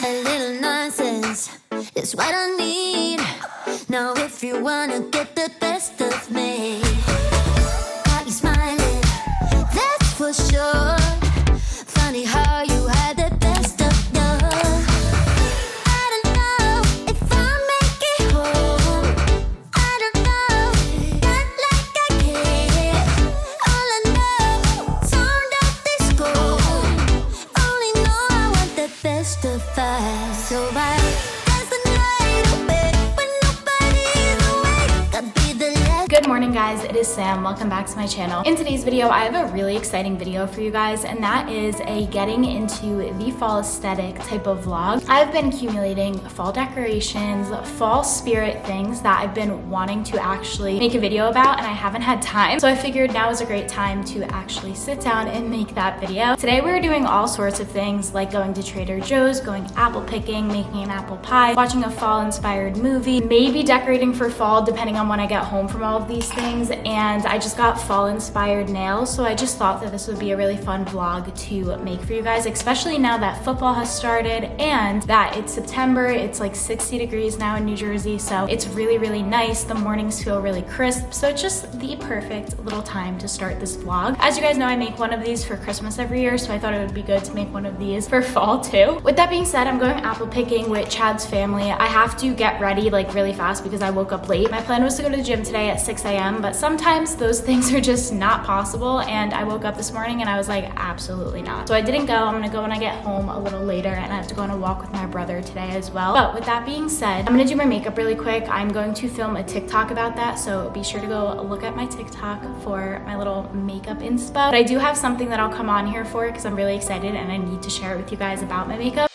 A little nonsense is what I need. Now if you wanna get the best of me, got you smiling, that's for sure. Funny how you had the best of love. I don't know if I'll make it home. I don't know, not like I care. All I know, sound of disco. Only know I want the best of us. So I dance the night away when nobody's awake. I'll be the last. Good morning, guys. It is Sam. Welcome back to my channel. In today's video, I have a really exciting video for you guys, and that is a getting into the fall aesthetic type of vlog. I've been accumulating fall decorations, fall spirit things that I've been wanting to actually make a video about, and I haven't had time. So I figured now is a great time to actually sit down and make that video. Today, we're doing all sorts of things like going to Trader Joe's, going apple picking, making an apple pie, watching a fall inspired movie, maybe decorating for fall depending on when I get home from all of these things. And I just got fall inspired nails, so I just thought that this would be a really fun vlog to make for you guys, especially now that football has started and that it's September. It's like 60 degrees now in New Jersey, so it's really nice. The mornings feel really crisp, so it's just the perfect little time to start this vlog. As you guys know, I make one of these for Christmas every year, so I thought it would be good to make one of these for fall too. With that being said, I'm going apple picking with Chad's family. I have to get ready like really fast because I woke up late. My plan was to go to the gym today at 6 a.m., but sometimes those things are just not possible, and I woke up this morning and I was like, absolutely not. So I didn't go. I'm gonna go when I get home a little later, and I have to go on a walk with my brother today as well. But with that being said, I'm gonna do my makeup really quick. I'm going to film a TikTok about that, so be sure to go look at my TikTok for my little makeup inspo. But I do have something that I'll come on here for because I'm really excited and I need to share it with you guys about my makeup.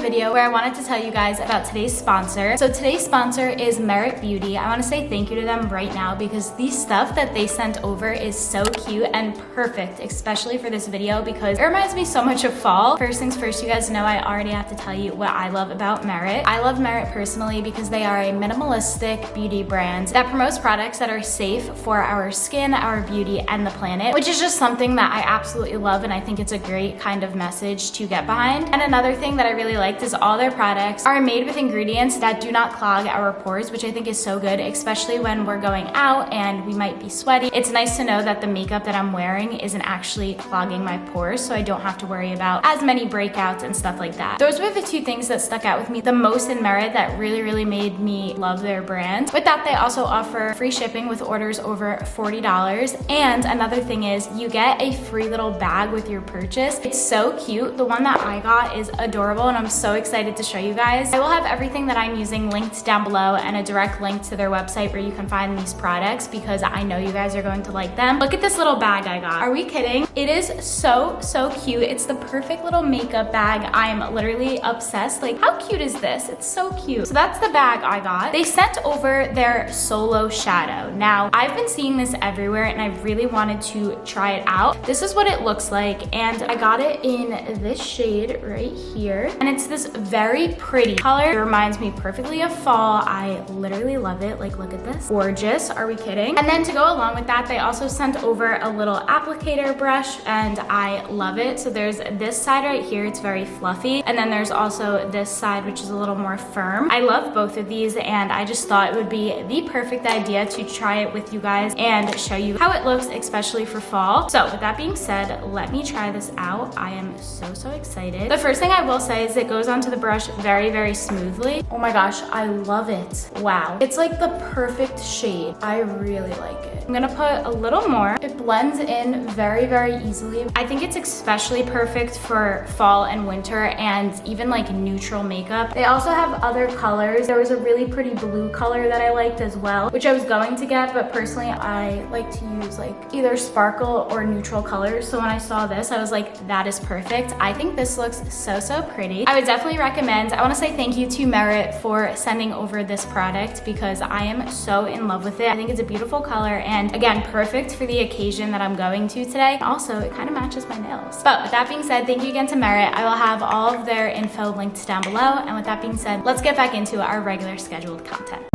Video where I wanted to tell you guys about today's sponsor. So today's sponsor is Merit Beauty. I want to say thank you to them right now because the stuff that they sent over is so cute and perfect, especially for this video because it reminds me so much of fall. First things first, you guys know I already have to tell you what I love about Merit. I love Merit personally because they are a minimalistic beauty brand that promotes products that are safe for our skin, our beauty, and the planet, which is just something that I absolutely love, and I think it's a great kind of message to get behind. And another thing that I really liked is all their products are made with ingredients that do not clog our pores, which I think is so good, especially when we're going out and we might be sweaty. It's nice to know that the makeup that I'm wearing isn't actually clogging my pores, so I don't have to worry about as many breakouts and stuff like that. Those were the two things that stuck out with me the most in Merit that really made me love their brand. With that, they also offer free shipping with orders over $40. And another thing is you get a free little bag with your purchase. It's so cute. The one that I got is adorable, and I'm so excited to show you guys. I will have everything that I'm using linked down below and a direct link to their website where you can find these products because I know you guys are going to like them. Look at this little bag I got. Are we kidding? It is so cute. It's the perfect little makeup bag. I'm literally obsessed. Like, how cute is this? It's so cute. So that's the bag I got. They sent over their Solo Shadow. Now, I've been seeing this everywhere and I really wanted to try it out. This is what it looks like, and I got it in this shade right here, and it's this very pretty color. It reminds me perfectly of fall. I literally love it. Like, look at this. Gorgeous. Are we kidding? And then to go along with that, they also sent over a little applicator brush, and I love it. So there's this side right here. It's very fluffy. And then there's also this side, which is a little more firm. I love both of these, and I just thought it would be the perfect idea to try it with you guys and show you how it looks, especially for fall. So with that being said, let me try this out. I am so excited. The first thing I will say is it goes onto the brush very smoothly. Oh my gosh, I love it. Wow. It's like the perfect shade. I really like it. I'm gonna put a little more. It blends in very easily. I think it's especially perfect for fall and winter and even like neutral makeup. They also have other colors. There was a really pretty blue color that I liked as well, which I was going to get, but personally I like to use like either sparkle or neutral colors. So when I saw this, I was like, that is perfect. I think this looks so pretty. I would definitely recommend. I want to say thank you to Merit for sending over this product because I am so in love with it. I think it's a beautiful color and and again, perfect for the occasion that I'm going to today. Also, it kind of matches my nails. But with that being said, thank you again to Merit. I will have all of their info linked down below. And with that being said, let's get back into our regular scheduled content.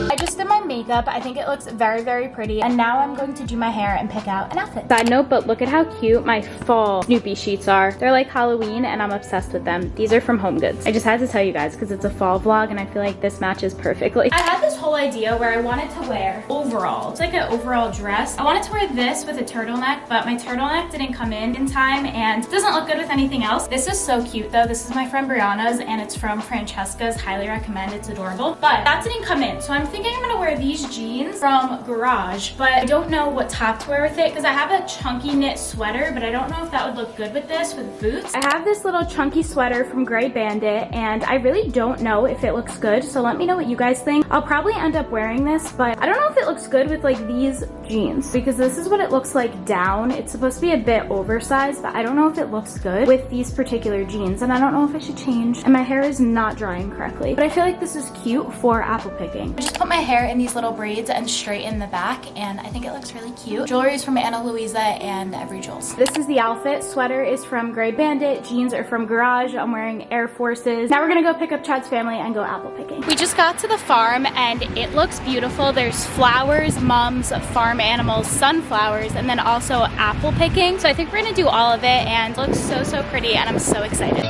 I just did my makeup. I think it looks very, very pretty. And now I'm going to do my hair and pick out an outfit. Side note, but look at how cute my fall Snoopy sheets are. They're like Halloween and I'm obsessed with them. These are from HomeGoods. I just had to tell you guys because it's a fall vlog and I feel like this matches perfectly. I had this whole idea where I wanted to wear overalls. It's like an overall dress. I wanted to wear this with a turtleneck, but my turtleneck didn't come in time and it doesn't look good with anything else. This is so cute though. This is my friend Brianna's and it's from Francesca's. Highly recommend. It's adorable. But that didn't come in. So I'm thinking I'm gonna wear these jeans from Garage, but I don't know what top to wear with it because I have a chunky knit sweater, but I don't know if that would look good with this with boots. I have this little chunky sweater from Grey Bandit and I really don't know if it looks good, so let me know what you guys think. I'll probably end up wearing this, but I don't know if it looks good with like these jeans because this is what it looks like down. It's supposed to be a bit oversized, but I don't know if it looks good with these particular jeans and I don't know if I should change, and my hair is not drying correctly, but I feel like this is cute for apple picking. I just put my hair in these little braids and straight in the back and I think it looks really cute. Jewelry is from Ana Luisa and Every Jewels. This is the outfit. Sweater is from Grey Bandit. Jeans are from Garage. I'm wearing Air Forces. Now we're gonna go pick up Chad's family and go apple picking. We just got to the farm and it looks beautiful. There's flowers, mums, farm animals, sunflowers, and then also apple picking. So I think we're gonna do all of it and it looks so, so pretty and I'm so excited.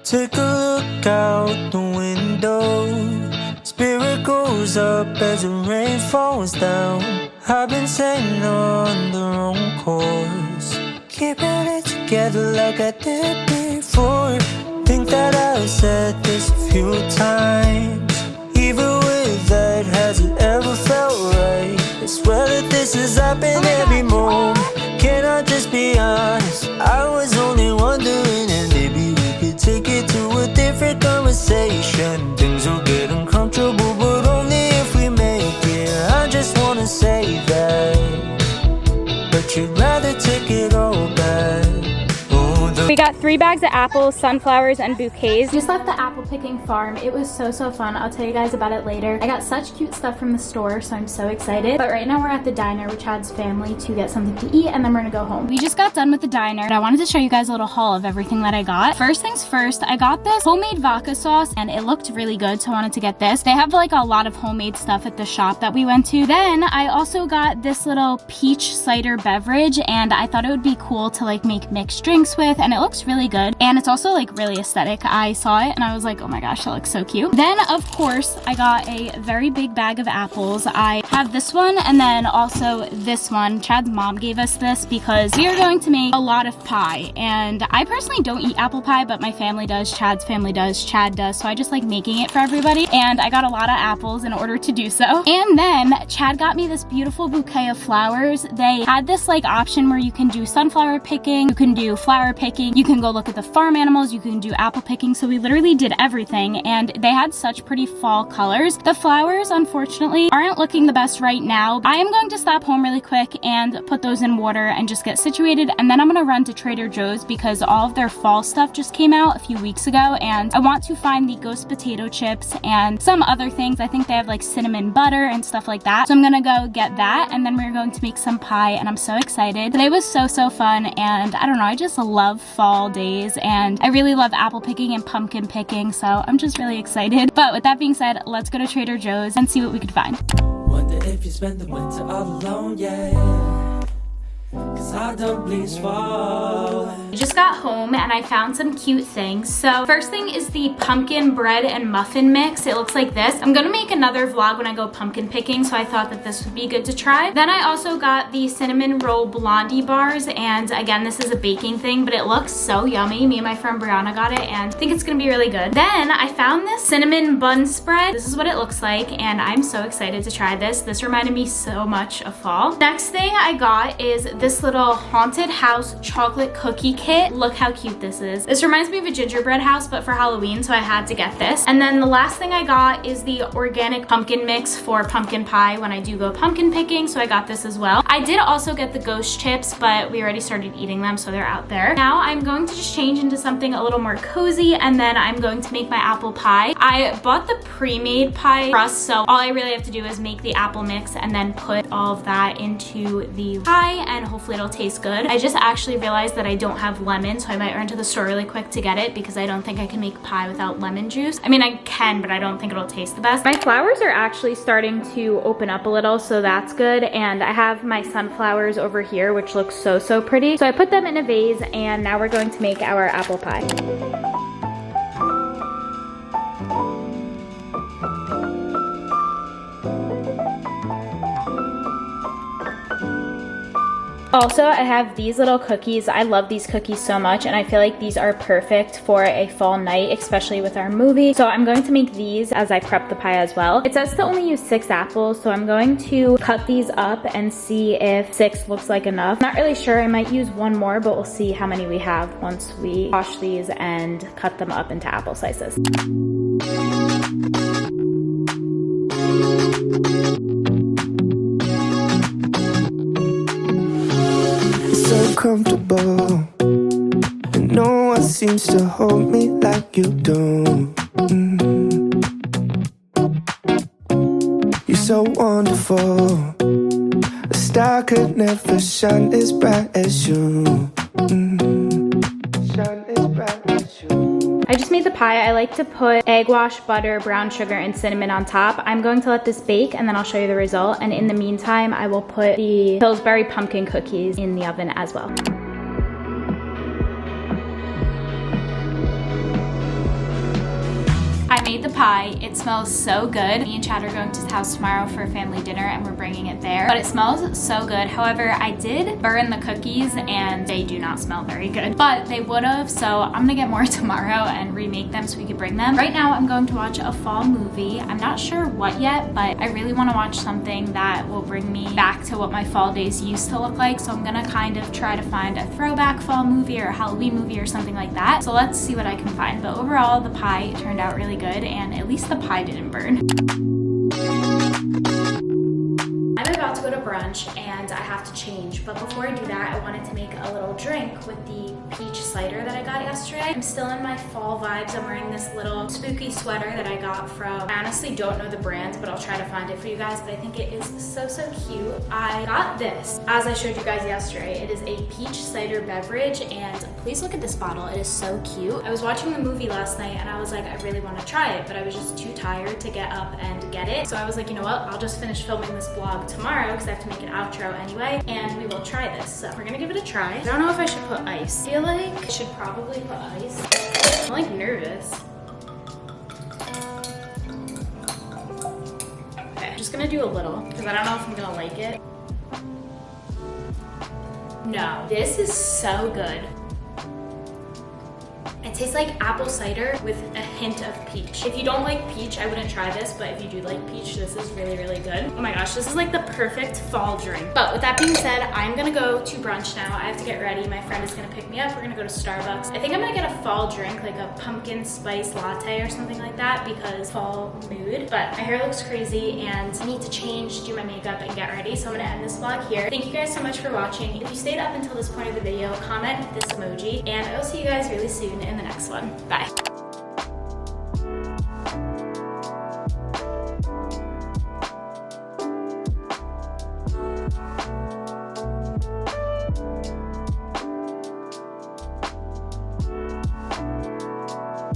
Take a look out the window. Spirit goes up as the rain falls down. I've been sailing on the wrong course, keeping it together like I did before. Think that I've said this a few times. Even with that, has it ever felt right? I swear that this has happened every moment. Can I just be honest? I was only wondering, and maybe we could take it to a different conversation. Things will get uncomfortable, but only if we make it. I just wanna say that, but you'd rather take it all back. We got 3 bags of apples, sunflowers, and bouquets. Just left the apple picking farm. It was so, so fun. I'll tell you guys about it later. I got such cute stuff from the store, so I'm so excited. But right now we're at the diner with Chad's family to get something to eat, and then we're gonna go home. We just got done with the diner, and I wanted to show you guys a little haul of everything that I got. First things first, I got this homemade vodka sauce, and it looked really good, so I wanted to get this. They have like a lot of homemade stuff at the shop that we went to. Then I also got this little peach cider beverage, and I thought it would be cool to like make mixed drinks with, and it looks really good and it's also like really aesthetic. I saw it and I was like, oh my gosh, that looks so cute. Then of course I got a very big bag of apples. I have this one and then also this one. Chad's mom gave us this because we are going to make a lot of pie, and I personally don't eat apple pie, but my family does, Chad's family does, Chad does, so I just like making it for everybody, and I got a lot of apples in order to do so. And then Chad got me this beautiful bouquet of flowers. They had this like option where you can do sunflower picking, you can do flower picking, you can go look at the farm animals, you can do apple picking. So we literally did everything and they had such pretty fall colors. The flowers unfortunately aren't looking the best right now. I am going to stop home really quick and put those in water and just get situated, and then I'm gonna run to Trader Joe's because all of their fall stuff just came out a few weeks ago and I want to find the ghost potato chips and some other things. I think they have like cinnamon butter and stuff like that. So I'm gonna go get that and then we're going to make some pie, and I'm so excited. Today was so, so fun, and I don't know, I just love fall days and I really love apple picking and pumpkin picking, so I'm just really excited. But with that being said, let's go to Trader Joe's and see what we could find. Wonder if you spend the winter all alone, yeah. 'Cause I don't please fall. I just got home and I found some cute things. So first thing is the pumpkin bread and muffin mix. It looks like this. I'm gonna make another vlog when I go pumpkin picking, so I thought that this would be good to try. Then I also got the cinnamon roll blondie bars, and again, this is a baking thing, but it looks so yummy. Me and my friend Brianna got it and I think it's gonna be really good. Then I found this cinnamon bun spread. This is what it looks like and I'm so excited to try this. This reminded me so much of fall. Next thing I got is this this little haunted house chocolate cookie kit. Look how cute this is. This reminds me of a gingerbread house, but for Halloween, so I had to get this. And then the last thing I got is the organic pumpkin mix for pumpkin pie when I do go pumpkin picking, so I got this as well. I did also get the ghost chips, but we already started eating them, so they're out there. Now I'm going to just change into something a little more cozy, and then I'm going to make my apple pie. I bought the pre-made pie crust, so all I really have to do is make the apple mix and then put all of that into the pie, and hopefully it'll taste good. I just actually realized that I don't have lemon, so I might run to the store really quick to get it because I don't think I can make pie without lemon juice. I mean, I can, but I don't think it'll taste the best. My flowers are actually starting to open up a little, so that's good. And I have my sunflowers over here, which looks so pretty. So I put them in a vase, and now we're going to make our apple pie. Also, I have these little cookies. I love these cookies so much, and I feel like these are perfect for a fall night, especially with our movie. So I'm going to make these as I prep the pie as well. It says to only use 6 apples, so I'm going to cut these up and see if 6 looks like enough. Not really sure, I might use 1 more, but we'll see how many we have once we wash these and cut them up into apple slices. Comfortable, and no one seems to hold me like you do. You're so wonderful, a star could never shine as bright as you. Shine as bright as you. I just made the pie. I like to put egg wash, butter, brown sugar, and cinnamon on top. I'm going to let this bake, and then I'll show you the result. And in the meantime, I will put the Pillsbury pumpkin cookies in the oven as well. I made the pie. It smells so good. Me and Chad are going to his house tomorrow for a family dinner, and we're bringing it there. But it smells so good. However, I did burn the cookies, and they do not smell very good. But they would have, so I'm gonna get more tomorrow and remake them so we could bring them. Right now, I'm going to watch a fall movie. I'm not sure what yet, but I really want to watch something that will bring me back to what my fall days used to look like. So I'm gonna kind of try to find a throwback fall movie or a Halloween movie or something like that. So let's see what I can find. But overall, the pie turned out really good, and at least the pie didn't burn. I'm about to go to brunch and I have to change, but before I do that, I wanted to make a little drink with the peach cider that I got yesterday. I'm still in my fall vibes. I'm wearing this little spooky sweater that I got from, I honestly don't know the brand, but I'll try to find it for you guys, but I think it is so cute. I got this, as I showed you guys yesterday. It is a peach cider beverage, and please look at this bottle. It is so cute. I was watching the movie last night and I was like, I really want to try it, but I was just too tired to get up and get it. So I was like, you know what? I'll just finish filming this vlog tomorrow because I have to make an outro anyway, and we will try this. So we're gonna give it a try. I don't know if I should put ice. I feel like I should probably put ice. I'm like nervous. Okay, I'm just gonna do a little because I don't know if I'm gonna like it. No, this is so good. It tastes like apple cider with a hint of peach. If you don't like peach, I wouldn't try this, but if you do like peach, this is really good. Oh my gosh, this is like the perfect fall drink. But with that being said, I'm gonna go to brunch now. I have to get ready. My friend is gonna pick me up. We're gonna go to Starbucks. I think I'm gonna get a fall drink, like a pumpkin spice latte or something like that, because fall mood. But my hair looks crazy and I need to change, do my makeup, and get ready. So I'm gonna end this vlog here. Thank you guys so much for watching. If you stayed up until this point of the video, comment this emoji, and I will see you guys really soon in the next one. Bye.